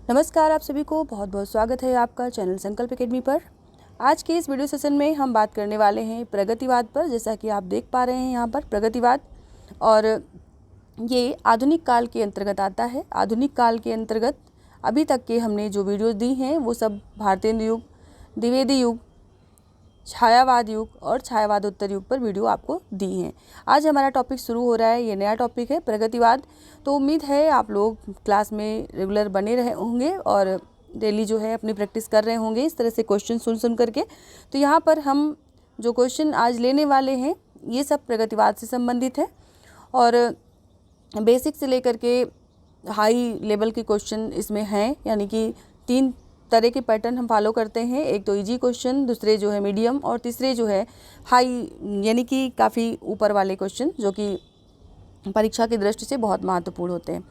नमस्कार, आप सभी को बहुत बहुत स्वागत है आपका चैनल संकल्प एकेडमी पर। आज के इस वीडियो सेशन में हम बात करने वाले हैं प्रगतिवाद पर। जैसा कि आप देख पा रहे हैं यहाँ पर प्रगतिवाद, और ये आधुनिक काल के अंतर्गत आता है। आधुनिक काल के अंतर्गत अभी तक के हमने जो वीडियोज़ दी हैं वो सब भारतेंदु युग, द्विवेदी युग, छायावाद युग और छायावादोत्तर युग पर वीडियो आपको दी हैं। आज हमारा टॉपिक शुरू हो रहा है, ये नया टॉपिक है प्रगतिवाद। तो उम्मीद है आप लोग क्लास में रेगुलर बने रहे होंगे और डेली जो है अपनी प्रैक्टिस कर रहे होंगे इस तरह से क्वेश्चन सुन करके। तो यहाँ पर हम जो क्वेश्चन आज लेने वाले हैं ये सब प्रगतिवाद से संबंधित है, और बेसिक से लेकर के हाई लेवल के क्वेश्चन इसमें हैं। यानी कि 3 तरह के पैटर्न हम फॉलो करते हैं। एक तो इजी क्वेश्चन, दूसरे जो है मीडियम, और तीसरे जो है हाई, यानी कि काफ़ी ऊपर वाले क्वेश्चन जो कि परीक्षा की दृष्टि से बहुत महत्वपूर्ण होते हैं।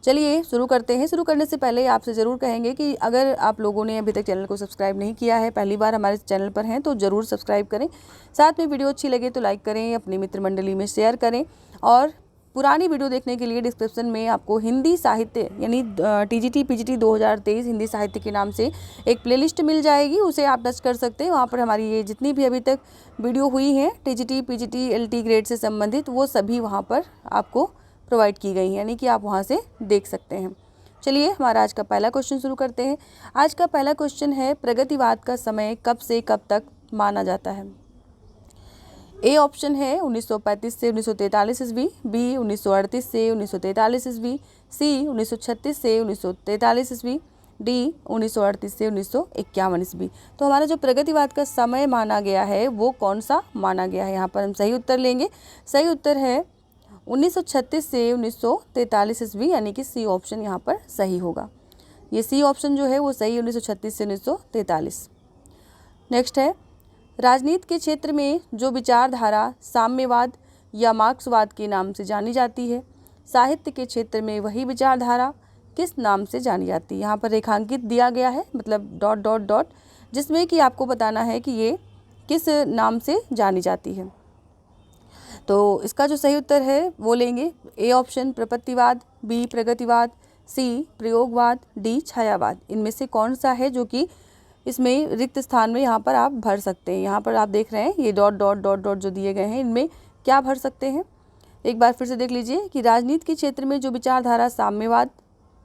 चलिए शुरू करते हैं। शुरू करने से पहले आपसे ज़रूर कहेंगे कि अगर आप लोगों ने अभी तक चैनल को सब्सक्राइब नहीं किया है, पहली बार हमारे चैनल पर हैं, तो ज़रूर सब्सक्राइब करें। साथ में वीडियो अच्छी लगे तो लाइक करें, अपनी मित्र मंडली में शेयर करें। और पुरानी वीडियो देखने के लिए डिस्क्रिप्शन में आपको हिंदी साहित्य यानी टीजीटी पीजीटी 2023 हिंदी साहित्य के नाम से एक प्लेलिस्ट मिल जाएगी, उसे आप टच कर सकते हैं। वहाँ पर हमारी ये जितनी भी अभी तक वीडियो हुई हैं टीजीटी पीजीटी एलटी ग्रेड से संबंधित, वो सभी वहाँ पर आपको प्रोवाइड की गई हैं, यानी कि आप वहाँ से देख सकते हैं। चलिए हमारा आज का पहला क्वेश्चन शुरू करते हैं। आज का पहला क्वेश्चन है, प्रगतिवाद का समय कब से कब तक माना जाता है? ए ऑप्शन है 1935 से 1943 ईस्वी, बी 1938 से 1943 ईस्वी, सी 1936 से 1943 ईस्वी, डी 1938 से 1951 ईस्वी। तो हमारा जो प्रगतिवाद का समय माना गया है वो कौन सा माना गया है? यहाँ पर हम सही उत्तर लेंगे। सही उत्तर है 1936 से 1943 ईस्वी, यानी कि सी ऑप्शन यहाँ पर सही होगा। ये सी ऑप्शन जो है वो सही, 1936 से 1943। नेक्स्ट है, राजनीति के क्षेत्र में जो विचारधारा साम्यवाद या मार्क्सवाद के नाम से जानी जाती है, साहित्य के क्षेत्र में वही विचारधारा किस नाम से जानी जाती है? यहाँ पर रेखांकित दिया गया है, मतलब डॉट डॉट डॉट, जिसमें कि आपको बताना है कि ये किस नाम से जानी जाती है। तो इसका जो सही उत्तर है वो लेंगे ए ऑप्शन प्रपत्तिवाद, बी प्रगतिवाद, सी प्रयोगवाद, डी छायावाद। इनमें से कौन सा है जो कि इसमें रिक्त स्थान में यहाँ पर आप भर सकते हैं? यहाँ पर आप देख रहे हैं ये डॉट डॉट डॉट डॉट जो दिए गए हैं, इनमें क्या भर सकते हैं? एक बार फिर से देख लीजिए कि राजनीति के क्षेत्र में जो विचारधारा साम्यवाद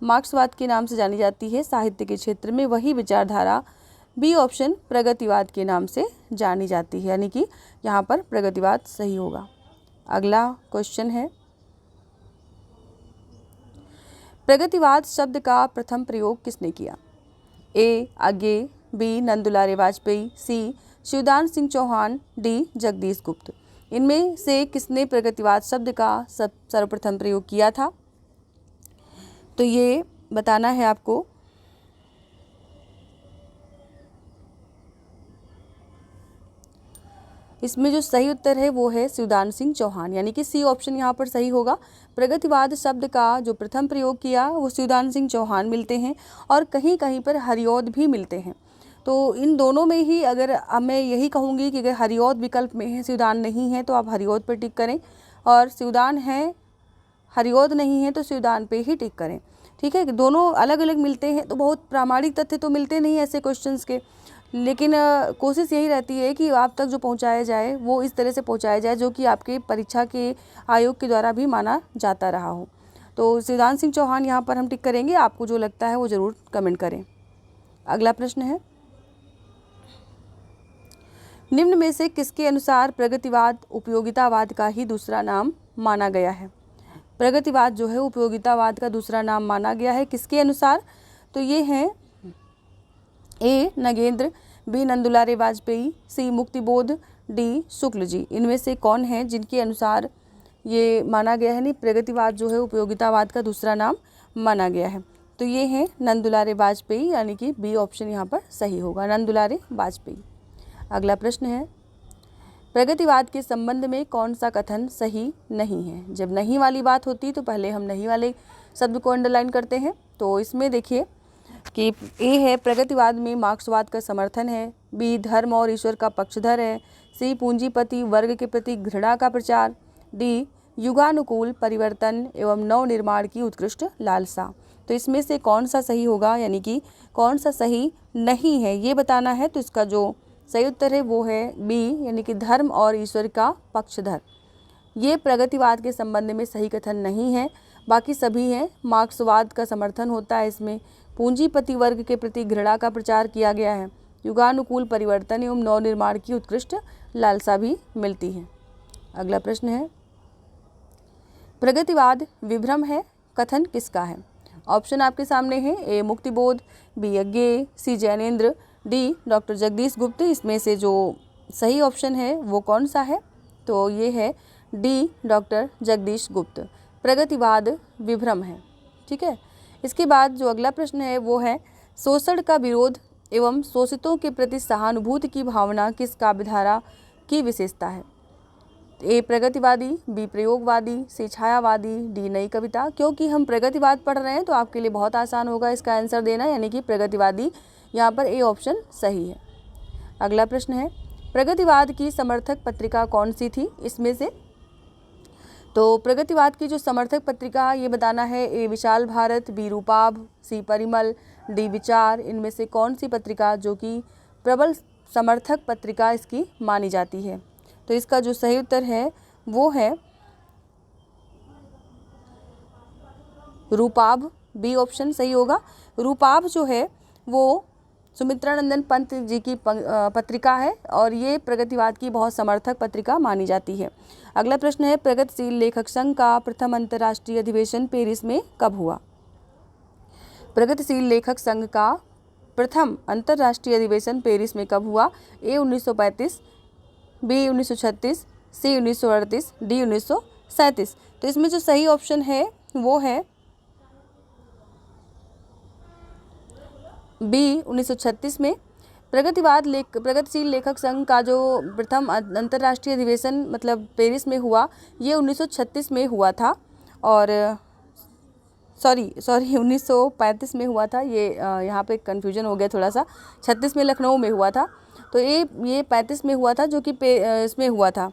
मार्क्सवाद के नाम से जानी जाती है, साहित्य के क्षेत्र में वही विचारधारा बी ऑप्शन प्रगतिवाद के नाम से जानी जाती है, यानी कि यहाँ पर प्रगतिवाद सही होगा। अगला क्वेश्चन है, प्रगतिवाद शब्द का प्रथम प्रयोग किसने किया? ए आगे, बी नंदुलारे वाजपेयी, सी शिवदान सिंह चौहान, डी जगदीश गुप्त। इनमें से किसने प्रगतिवाद शब्द का सर्वप्रथम प्रयोग किया था? तो ये बताना है आपको। इसमें जो सही उत्तर है वो है शिवदान सिंह चौहान, यानी कि सी ऑप्शन यहाँ पर सही होगा। प्रगतिवाद शब्द का जो प्रथम प्रयोग किया वो शिवदान सिंह चौहान मिलते हैं, और कहीं कहीं पर हरिऔध भी मिलते हैं। तो इन दोनों में ही अगर मैं यही कहूँगी कि अगर हरिऔध विकल्प में है, शिवदान नहीं है, तो आप हरिऔध पर टिक करें, और शिवदान है हरिऔध नहीं है तो शिवदान पे ही टिक करें। ठीक है, दोनों अलग अलग मिलते हैं तो बहुत प्रामाणिक तथ्य तो मिलते नहीं ऐसे क्वेश्चंस के, लेकिन कोशिश यही रहती है कि आप तक जो पहुंचाया जाए वो इस तरह से पहुंचाया जाए जो कि आपके परीक्षा के आयोग के द्वारा भी माना जाता रहा हो। तो शिवदान सिंह चौहान यहाँ पर हम टिक करेंगे। आपको जो लगता है वो ज़रूर कमेंट करें। अगला प्रश्न है, निम्न में से किसके अनुसार प्रगतिवाद उपयोगितावाद का ही दूसरा नाम माना गया है? प्रगतिवाद जो है उपयोगितावाद का दूसरा नाम माना गया है, किसके अनुसार? तो ये हैं ए नगेंद्र, बी नंदुलारे वाजपेयी, सी मुक्तिबोध, डी शुक्ल जी। इनमें से कौन है जिनके अनुसार ये माना गया है, नहीं प्रगतिवाद जो है उपयोगितावाद का दूसरा नाम माना गया है? तो ये हैं नंदुलारे वाजपेयी, यानी कि बी ऑप्शन यहाँ पर सही होगा, नंदुलारे वाजपेयी। अगला प्रश्न है, प्रगतिवाद के संबंध में कौन सा कथन सही नहीं है? जब नहीं वाली बात होती तो पहले हम नहीं वाले शब्द को अंडरलाइन करते हैं। तो इसमें देखिए कि ए है प्रगतिवाद में मार्क्सवाद का समर्थन है, बी धर्म और ईश्वर का पक्षधर है, सी पूंजीपति वर्ग के प्रति घृणा का प्रचार, डी युगानुकूल परिवर्तन एवं नव निर्माण की उत्कृष्ट लालसा। तो इसमें से कौन सा सही होगा, यानी कि कौन सा सही नहीं है ये बताना है। तो इसका जो सही उत्तर है वो है बी, यानी कि धर्म और ईश्वर का पक्षधर। ये प्रगतिवाद के संबंध में सही कथन नहीं है, बाकी सभी हैं। मार्क्सवाद का समर्थन होता है इसमें। पूंजीपति वर्ग के प्रति घृणा का प्रचार किया गया है। युगानुकूल परिवर्तन एवं नवनिर्माण की उत्कृष्ट लालसा भी मिलती है। अगला प्रश्न है, प्रगतिवाद विभ्रम है, कथन किसका है? ऑप्शन आपके सामने है। ए मुक्तिबोध, बी यज्ञेय, सी जैनेन्द्र, डी डॉक्टर जगदीश गुप्त। इसमें से जो सही ऑप्शन है वो कौन सा है? तो ये है डी डॉक्टर जगदीश गुप्त। प्रगतिवाद विभ्रम है। ठीक है। इसके बाद जो अगला प्रश्न है वो है, शोषण का विरोध एवं शोषितों के प्रति सहानुभूति की भावना किस काव्यधारा की विशेषता है? ए प्रगतिवादी, बी प्रयोगवादी, सी छायावादी, डी नई कविता। क्योंकि हम प्रगतिवाद पढ़ रहे हैं तो आपके लिए बहुत आसान होगा इसका आंसर देना, यानी कि प्रगतिवादी। यहाँ पर ए ऑप्शन सही है। अगला प्रश्न है, प्रगतिवाद की समर्थक पत्रिका कौन सी थी इसमें से? तो प्रगतिवाद की जो समर्थक पत्रिका ये बताना है। ए विशाल भारत, बी रूपाभ, सी परिमल, डी विचार। इनमें से कौन सी पत्रिका जो कि प्रबल समर्थक पत्रिका इसकी मानी जाती है? तो इसका जो सही उत्तर है वो है रूपाभ, बी ऑप्शन सही होगा। रूपाभ जो है वो सुमित्रानंदन पंत जी की पत्रिका है और ये प्रगतिवाद की बहुत समर्थक पत्रिका मानी जाती है। अगला प्रश्न है, प्रगतिशील लेखक संघ का प्रथम अंतर्राष्ट्रीय अधिवेशन पेरिस में कब हुआ? प्रगतिशील लेखक संघ का प्रथम अंतर्राष्ट्रीय अधिवेशन पेरिस में कब हुआ? ए 1935, बी 1936, सी 1938, डी 1937। तो इसमें जो सही ऑप्शन है वो है बी 1936 में। प्रगतिशील लेखक संघ का जो प्रथम अंतर्राष्ट्रीय अधिवेशन मतलब पेरिस में हुआ ये 1936 में हुआ था, और सॉरी 1935 में हुआ था। ये यहाँ पे कन्फ्यूजन हो गया थोड़ा सा। 36 में लखनऊ में हुआ था, तो ये 35 में हुआ था जो कि इसमें हुआ था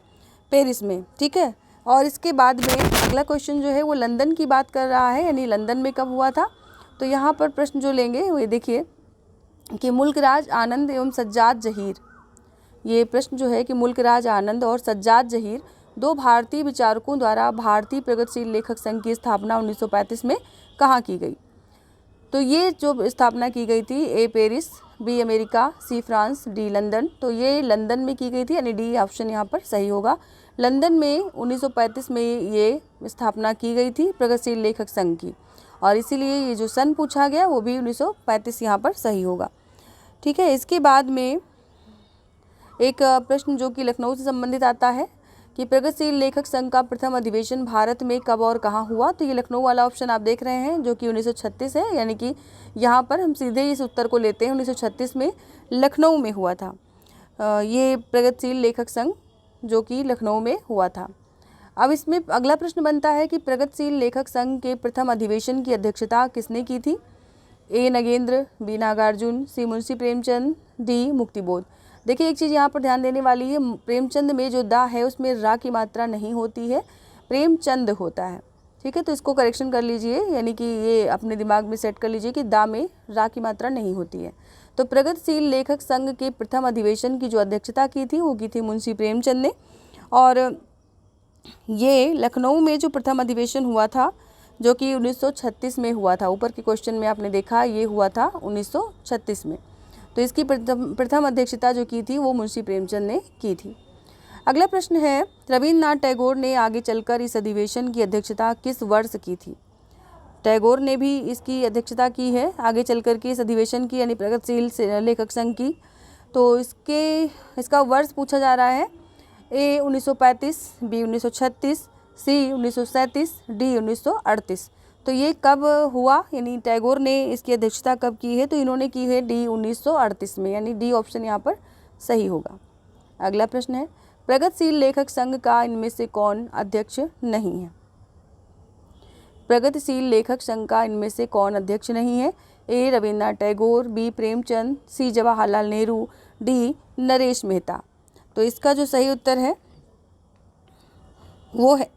पेरिस में। ठीक है। और इसके बाद में अगला क्वेश्चन जो है वो लंदन की बात कर रहा है, यानी लंदन में कब हुआ था? तो यहाँ पर प्रश्न जो लेंगे वो देखिए कि मुल्कराज आनंद एवं सज्जाद जहीर, ये प्रश्न जो है कि मुल्कराज आनंद और सज्जाद जहीर दो भारतीय विचारकों द्वारा भारतीय प्रगतिशील लेखक संघ की स्थापना 1935 में कहाँ की गई? तो ये जो स्थापना की गई थी, A Paris, B America, C France, D London. तो ये लंदन में की गई थी, यानी डी ऑप्शन यहाँ पर सही होगा। लंदन में 1935 में ये स्थापना की गई थी प्रगतिशील लेखक संघ की, और इसीलिए ये जो सन पूछा गया वो भी 1935 यहाँ पर सही होगा। ठीक है। इसके बाद में एक प्रश्न जो कि लखनऊ से संबंधित आता है कि प्रगतिशील लेखक संघ का प्रथम अधिवेशन भारत में कब और कहाँ हुआ? तो ये लखनऊ वाला ऑप्शन आप देख रहे हैं जो कि 1936 है, यानी कि यहाँ पर हम सीधे इस उत्तर को लेते हैं। 1936 में लखनऊ में हुआ था ये प्रगतिशील लेखक संघ जो कि लखनऊ में हुआ था। अब इसमें अगला प्रश्न बनता है कि प्रगतिशील लेखक संघ के प्रथम अधिवेशन की अध्यक्षता किसने की थी? ए नगेंद्र, बी नागार्जुन, सी मुंशी प्रेमचंद, डी मुक्तिबोध। देखिए एक चीज़ यहाँ पर ध्यान देने वाली है, प्रेमचंद में जो दा है उसमें रा की मात्रा नहीं होती है, प्रेमचंद होता है। ठीक है। तो इसको करेक्शन कर लीजिए, यानी कि ये अपने दिमाग में सेट कर लीजिए कि दा में रा की मात्रा नहीं होती है। तो प्रगतिशील लेखक संघ के प्रथम अधिवेशन की जो अध्यक्षता की थी वो की थी मुंशी प्रेमचंद ने, और ये लखनऊ में जो प्रथम अधिवेशन हुआ था जो कि 1936 में हुआ था। ऊपर के क्वेश्चन में आपने देखा ये हुआ था 1936 में। तो इसकी प्रथम अध्यक्षता जो की थी वो मुंशी प्रेमचंद ने की थी। अगला प्रश्न है, रविन्द्रनाथ टैगोर ने आगे चलकर इस अधिवेशन की अध्यक्षता किस वर्ष की थी? टैगोर ने भी इसकी अध्यक्षता की है आगे चलकर के इस अधिवेशन की, यानी प्रगतिशील लेखक संघ की। तो इसका वर्ष पूछा जा रहा है। ए 1935, बी 1936, सी 1937, डी 1938। तो ये कब हुआ, यानी टैगोर ने इसकी अध्यक्षता कब की है? तो इन्होंने की है डी 1938 में, यानी डी ऑप्शन यहाँ पर सही होगा। अगला प्रश्न है, प्रगतिशील लेखक संघ का इनमें से कौन अध्यक्ष नहीं है? प्रगतिशील लेखक संघ का इनमें से कौन अध्यक्ष नहीं है? ए रविन्द्रनाथ टैगोर, बी प्रेमचंद, सी जवाहरलाल नेहरू, डी नरेश मेहता। तो इसका जो सही उत्तर है वो है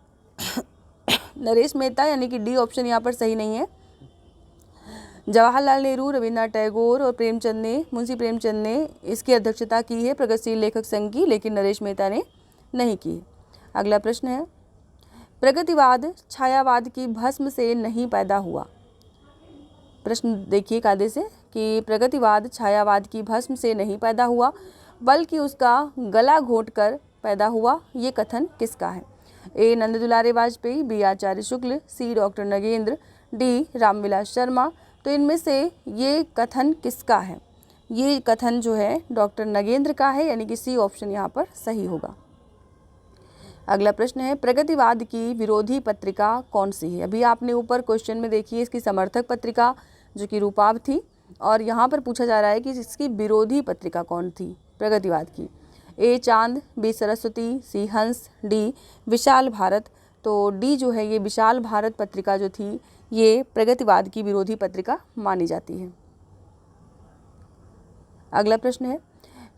नरेश मेहता, यानी कि डी ऑप्शन यहाँ पर सही नहीं है। जवाहरलाल नेहरू, रविन्द्रनाथ टैगोर और मुंशी प्रेमचंद ने इसकी अध्यक्षता की है प्रगतिशील लेखक संघ की, लेकिन नरेश मेहता ने नहीं की। अगला प्रश्न है, प्रगतिवाद छायावाद की भस्म से नहीं पैदा हुआ। प्रश्न देखिए कायदे से कि प्रगतिवाद छायावाद की भस्म से नहीं पैदा हुआ बल्कि उसका गला घोंटकर पैदा हुआ, ये कथन किसका है? ए नंद दुलारे वाजपेयी, बी आचार्य शुक्ल, सी डॉक्टर नगेंद्र, डी रामविलास शर्मा। तो इनमें से ये कथन किसका है? ये कथन जो है डॉक्टर नगेंद्र का है, यानी कि सी ऑप्शन यहाँ पर सही होगा। अगला प्रश्न है, प्रगतिवाद की विरोधी पत्रिका कौन सी है? अभी आपने ऊपर क्वेश्चन में देखिए इसकी समर्थक पत्रिका जो कि रूपाभ थी, और यहाँ पर पूछा जा रहा है कि इसकी विरोधी पत्रिका कौन थी प्रगतिवाद की। ए चांद, बी सरस्वती, सी हंस, डी विशाल भारत। तो डी जो है ये विशाल भारत पत्रिका जो थी ये प्रगतिवाद की विरोधी पत्रिका मानी जाती है। अगला प्रश्न है,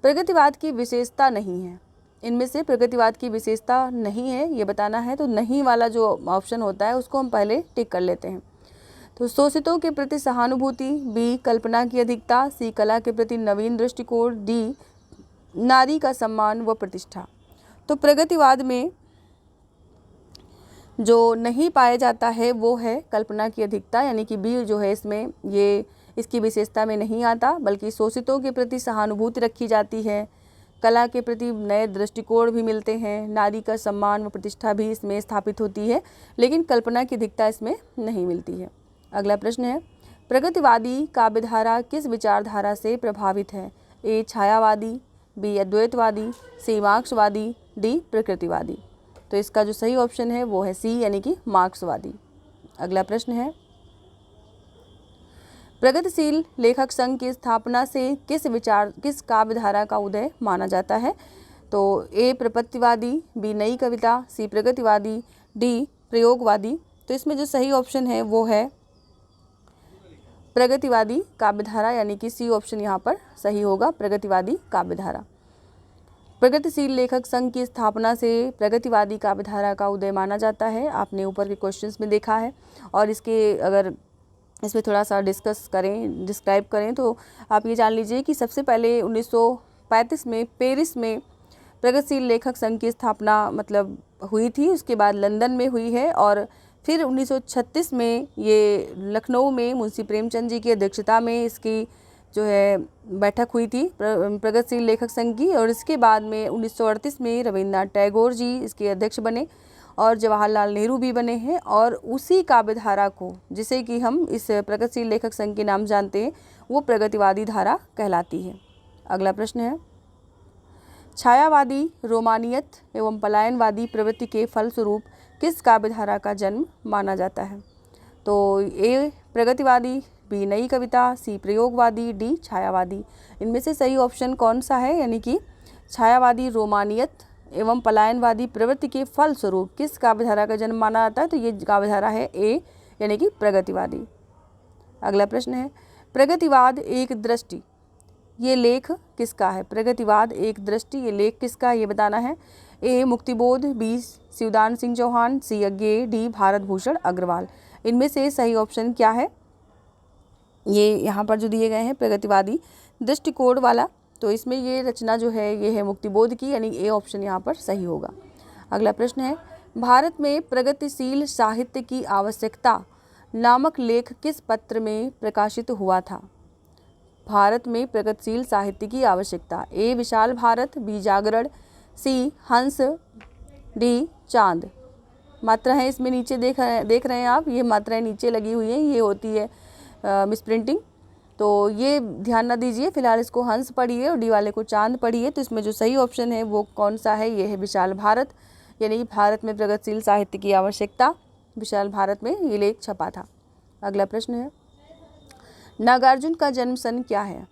प्रगतिवाद की विशेषता नहीं है। इनमें से प्रगतिवाद की विशेषता नहीं है ये बताना है, तो नहीं वाला जो ऑप्शन होता है उसको हम पहले टिक कर लेते हैं। तो शोषितों के प्रति सहानुभूति, बी कल्पना की अधिकता, सी कला के प्रति नवीन दृष्टिकोण, डी नारी का सम्मान व प्रतिष्ठा। तो प्रगतिवाद में जो नहीं पाया जाता है वो है कल्पना की अधिकता, यानी कि बी जो है इसमें ये इसकी विशेषता में नहीं आता, बल्कि शोषितों के प्रति सहानुभूति रखी जाती है, कला के प्रति नए दृष्टिकोण भी मिलते हैं, नारी का सम्मान व प्रतिष्ठा भी इसमें स्थापित होती है, लेकिन कल्पना की अधिकता इसमें नहीं मिलती है। अगला प्रश्न है, प्रगतिवादी काव्यधारा किस विचारधारा से प्रभावित है? ए छायावादी, बी अद्वैतवादी, सी मार्क्सवादी, डी प्रकृतिवादी। तो इसका जो सही ऑप्शन है वो है सी, यानी कि मार्क्सवादी। अगला प्रश्न है, प्रगतिशील लेखक संघ की स्थापना से किस काव्यधारा का उदय माना जाता है? तो ए प्रपत्तिवादी, बी नई कविता, सी प्रगतिवादी, डी प्रयोगवादी। तो इसमें जो सही ऑप्शन है वो है प्रगतिवादी काव्यधारा, यानी कि सी ऑप्शन यहाँ पर सही होगा, प्रगतिवादी काव्यधारा। प्रगतिशील लेखक संघ की स्थापना से प्रगतिवादी काव्यधारा का उदय माना जाता है, आपने ऊपर के क्वेश्चंस में देखा है। और इसके अगर इसमें थोड़ा सा डिस्क्राइब करें तो आप ये जान लीजिए कि सबसे पहले 1935 में पेरिस में प्रगतिशील लेखक संघ की स्थापना मतलब हुई थी, उसके बाद लंदन में हुई है, और फिर 1936 में ये लखनऊ में मुंशी प्रेमचंद जी की अध्यक्षता में इसकी जो है बैठक हुई थी प्रगतिशील लेखक संघ की। और इसके बाद में 1938 में रविन्द्रनाथ टैगोर जी इसके अध्यक्ष बने और जवाहरलाल नेहरू भी बने हैं, और उसी काव्यधारा को जिसे कि हम इस प्रगतिशील लेखक संघ के नाम जानते हैं वो प्रगतिवादी धारा कहलाती है। अगला प्रश्न है, छायावादी रोमानियत एवं पलायनवादी प्रवृत्ति के फलस्वरूप किस काव्यधारा का जन्म माना जाता है? तो ए प्रगतिवादी, बी नई कविता, सी प्रयोगवादी, डी छायावादी। इनमें से सही ऑप्शन कौन सा है? यानी कि छायावादी रोमानियत एवं पलायनवादी प्रवृत्ति के फलस्वरूप किस काव्यधारा का जन्म माना जाता है? तो ये काव्यधारा है ए, यानी कि प्रगतिवादी। अगला प्रश्न है, प्रगतिवाद एक दृष्टि, ये लेख किसका है? प्रगतिवाद एक दृष्टि, ये लेख किसका है ये बताना है। ए मुक्तिबोध, बी शिवदान सिंह चौहान, सी अज्ञेय, डी भारत भूषण अग्रवाल। इनमें से सही ऑप्शन क्या है? ये यहाँ पर जो दिए गए हैं प्रगतिवादी दृष्टिकोण वाला, तो इसमें ये रचना जो है ये है मुक्तिबोध की, यानी ए ऑप्शन यहाँ पर सही होगा। अगला प्रश्न है, भारत में प्रगतिशील साहित्य की आवश्यकता नामक लेख किस पत्र में प्रकाशित हुआ था? भारत में प्रगतिशील साहित्य की आवश्यकता, ए विशाल भारत, बी जागरण, सी हंस, डी चांद। मात्रा है इसमें नीचे देख रहे हैं आप, ये मात्राएं नीचे लगी हुई हैं, ये होती है मिसप्रिंटिंग, तो ये ध्यान न दीजिए। फिलहाल इसको हंस पढ़िए और डी वाले को चांद पढ़िए। तो इसमें जो सही ऑप्शन है वो कौन सा है? ये है विशाल भारत, यानी भारत में प्रगतिशील साहित्य की आवश्यकता, विशाल भारत में ये लेख छपा था। अगला प्रश्न है, नागार्जुन का जन्म सन क्या है?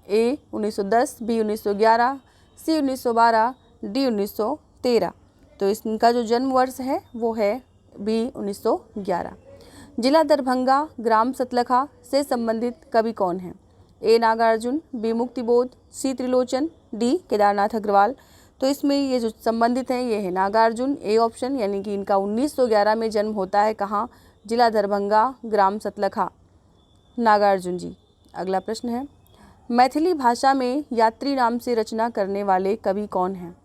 ए 1910, बी 1911, सी 1912, डी 1913। तो इनका जो जन्म वर्ष है वो है बी 1911। जिला दरभंगा, ग्राम सतलखा से संबंधित कवि कौन है? ए नागार्जुन, बी मुक्तिबोध, सी त्रिलोचन, डी केदारनाथ अग्रवाल। तो इसमें ये जो संबंधित हैं ये है नागार्जुन, ए ऑप्शन, यानी कि इनका 1911 में जन्म होता है। कहाँ? जिला दरभंगा, ग्राम सतलखा नागार्जुन जी। अगला प्रश्न है, मैथिली भाषा में यात्री नाम से रचना करने वाले कवि कौन हैं?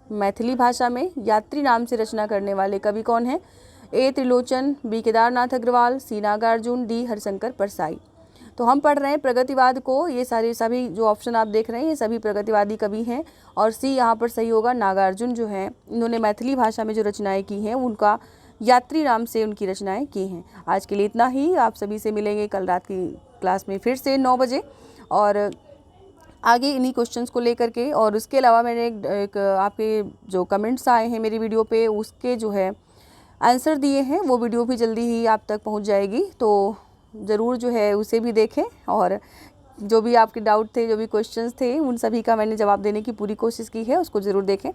मैथिली भाषा में यात्री नाम से रचना करने वाले कवि कौन हैं? ए त्रिलोचन, बी केदारनाथ अग्रवाल, सी नागार्जुन, डी हरिशंकर परसाई। तो हम पढ़ रहे हैं प्रगतिवाद को, ये सभी जो ऑप्शन आप देख रहे हैं ये सभी प्रगतिवादी कवि हैं और सी यहाँ पर सही होगा। नागार्जुन जो हैं इन्होंने मैथिली भाषा में जो रचनाएं की हैं उनका यात्री नाम से उनकी रचनाएं की हैं। आज के लिए इतना ही। आप सभी से मिलेंगे कल रात की क्लास में फिर से 9 बजे और आगे इन्हीं क्वेश्चंस को लेकर के। और उसके अलावा मैंने एक आपके जो कमेंट्स आए हैं मेरी वीडियो पे उसके जो है आंसर दिए हैं, वो वीडियो भी जल्दी ही आप तक पहुंच जाएगी, तो ज़रूर जो है उसे भी देखें। और जो भी आपके डाउट थे, जो भी क्वेश्चंस थे, उन सभी का मैंने जवाब देने की पूरी कोशिश की है, उसको ज़रूर देखें।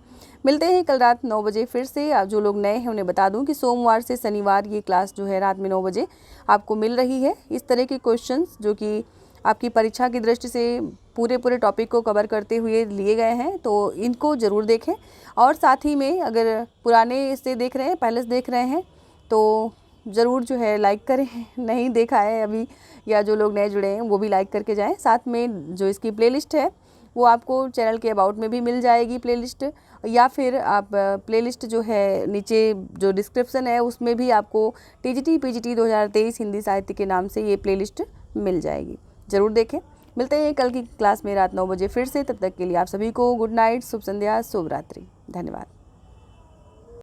मिलते हैं कल रात 9 बजे फिर से। आप जो लोग नए हैं उन्हें बता दूं कि सोमवार से शनिवार ये क्लास जो है रात में 9 बजे आपको मिल रही है। इस तरह के क्वेश्चंस जो कि आपकी परीक्षा की दृष्टि से पूरे टॉपिक को कवर करते हुए लिए गए हैं, तो इनको ज़रूर देखें। और साथ ही में अगर पुराने से देख रहे हैं, पहले से देख रहे हैं, तो ज़रूर जो है लाइक करें। नहीं देखा है अभी या जो लोग नए जुड़े हैं वो भी लाइक करके जाएं। साथ में जो इसकी प्लेलिस्ट है वो आपको चैनल के अबाउट में भी मिल जाएगी प्लेलिस्ट, या फिर आप प्लेलिस्ट जो है नीचे जो डिस्क्रिप्शन है उसमें भी आपको टीजीटी पीजीटी 2023 हिंदी साहित्य के नाम से ये प्लेलिस्ट मिल जाएगी। ज़रूर देखें। मिलते हैं कल की क्लास में रात 9 बजे फिर से। तब तक के लिए आप सभी को गुड नाइट, शुभ संध्या, शुभ रात्रि। धन्यवाद।